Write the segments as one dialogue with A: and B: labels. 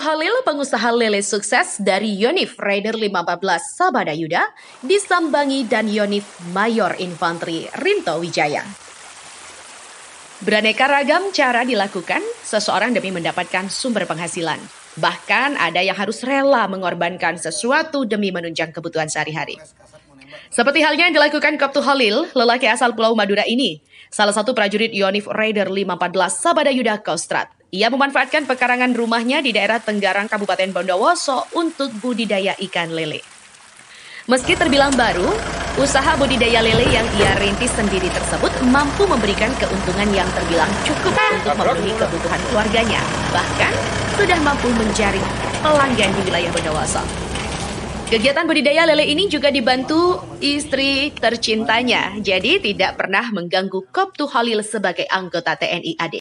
A: Halil, pengusaha lele sukses dari Yonif Raider 514 Sabadayuda, disambangi dan Yonif Mayor Infanteri Rinto Wijaya. Beraneka ragam cara dilakukan seseorang demi mendapatkan sumber penghasilan. Bahkan ada yang harus rela mengorbankan sesuatu demi menunjang kebutuhan sehari-hari. Seperti halnya yang dilakukan Koptu Halil, lelaki asal Pulau Madura ini, salah satu prajurit Yonif Raider 514 Sabadayuda Kostrad. Ia memanfaatkan pekarangan rumahnya di daerah Tenggarang Kabupaten Bondowoso untuk budidaya ikan lele. Meski terbilang baru, usaha budidaya lele yang ia rintis sendiri tersebut mampu memberikan keuntungan yang terbilang cukup untuk memenuhi kebutuhan keluarganya. Bahkan, sudah mampu menjaring pelanggan di wilayah Bondowoso. Kegiatan budidaya lele ini juga dibantu istri tercintanya, jadi tidak pernah mengganggu Koptu Halil sebagai anggota TNI AD.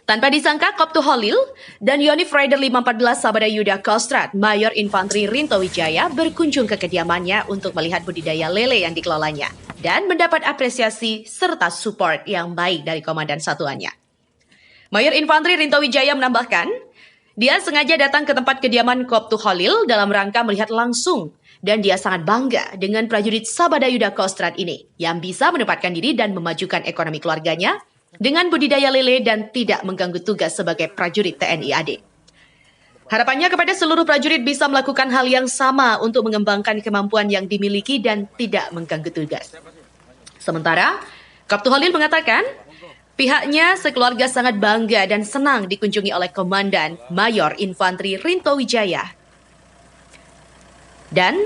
A: Tanpa disangka, Koptu Halil dan Yonif Raider 514 Sabadayuda Kostrad Mayor Infanteri Rinto Wijaya berkunjung ke kediamannya untuk melihat budidaya lele yang dikelolanya dan mendapat apresiasi serta support yang baik dari komandan satuannya. Mayor Infanteri Rinto Wijaya menambahkan, dia sengaja datang ke tempat kediaman Koptu Halil dalam rangka melihat langsung dan dia sangat bangga dengan prajurit Sabadayuda Kostrad ini yang bisa menempatkan diri dan memajukan ekonomi keluarganya dengan budidaya lele dan tidak mengganggu tugas sebagai prajurit TNI AD. Harapannya kepada seluruh prajurit bisa melakukan hal yang sama untuk mengembangkan kemampuan yang dimiliki dan tidak mengganggu tugas. Sementara, Koptu Halil mengatakan, pihaknya sekeluarga sangat bangga dan senang dikunjungi oleh Komandan Mayor Infanteri Rinto Wijaya dan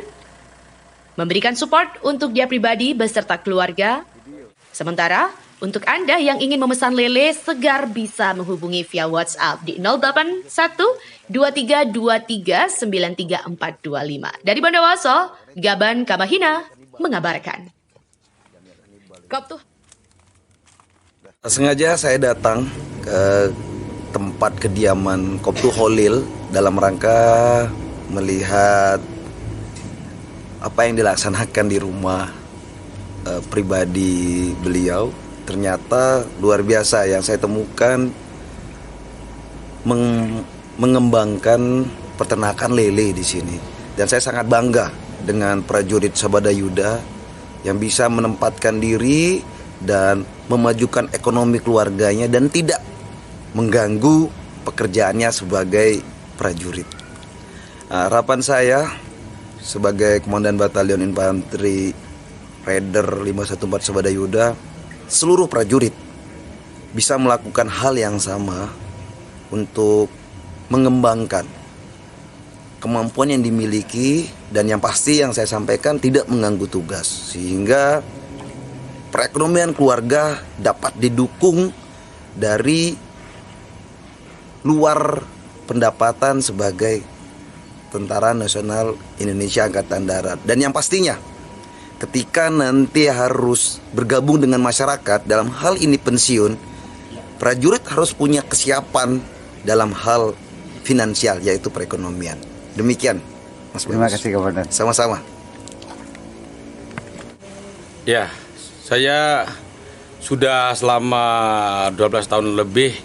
A: memberikan support untuk dia pribadi beserta keluarga. Sementara, untuk Anda yang ingin memesan lele segar bisa menghubungi via WhatsApp di 081 2323 93425. Dari Bondowoso, Gaban Kamahina mengabarkan.
B: Sengaja saya datang ke tempat kediaman Koptu Halil dalam rangka melihat apa yang dilaksanakan di rumah pribadi beliau. Ternyata luar biasa yang saya temukan, mengembangkan peternakan lele di sini. Dan saya sangat bangga dengan prajurit Sabadayuda yang bisa menempatkan diri dan memajukan ekonomi keluarganya dan tidak mengganggu pekerjaannya sebagai prajurit. Harapan saya sebagai Komandan Batalion Infanteri Raider 514 Sabadayuda, seluruh prajurit bisa melakukan hal yang sama untuk mengembangkan kemampuan yang dimiliki dan yang pasti yang saya sampaikan tidak mengganggu tugas sehingga perekonomian keluarga dapat didukung dari luar pendapatan sebagai Tentara Nasional Indonesia Angkatan Darat. Dan yang pastinya ketika nanti harus bergabung dengan masyarakat dalam hal ini pensiun, prajurit harus punya kesiapan dalam hal finansial yaitu perekonomian. Demikian, Mas.
C: Terima kasih, Komandan.
B: Sama-sama.
D: Ya, saya sudah selama 12 tahun lebih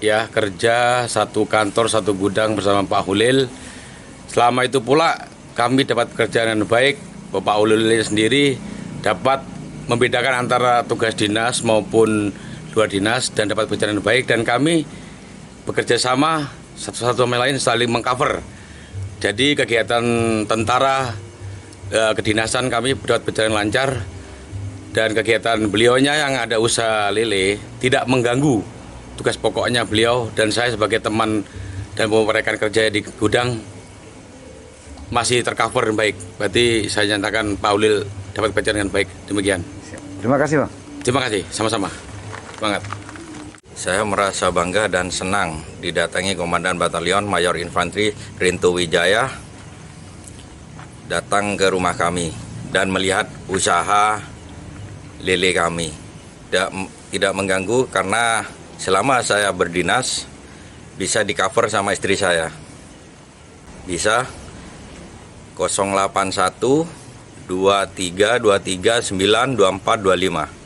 D: ya kerja satu kantor, satu gudang bersama Pak Halil. Selama itu pula kami dapat pekerjaan yang baik. Bapak Halil sendiri dapat membedakan antara tugas dinas maupun luar dinas dan dapat pekerjaan yang baik, dan kami bekerja sama satu sama lain saling mengcover. Jadi kegiatan tentara kedinasan kami dapat berjalan lancar dan kegiatan beliaunya yang ada usaha lele tidak mengganggu tugas pokoknya beliau, dan saya sebagai teman dan rekan kerja di gudang masih tercover baik. Berarti saya nyatakan Pak Halil dapat pekerjaan dengan baik. Demikian.
C: Terima kasih, Bang.
D: Terima kasih, sama-sama. Semangat.
E: Saya merasa bangga dan senang didatangi Komandan Batalion Mayor Infanteri Rinto Wijaya datang ke rumah kami dan melihat usaha lele kami. Tidak mengganggu karena selama saya berdinas bisa di-cover sama istri saya. Bisa 081 2323 92425.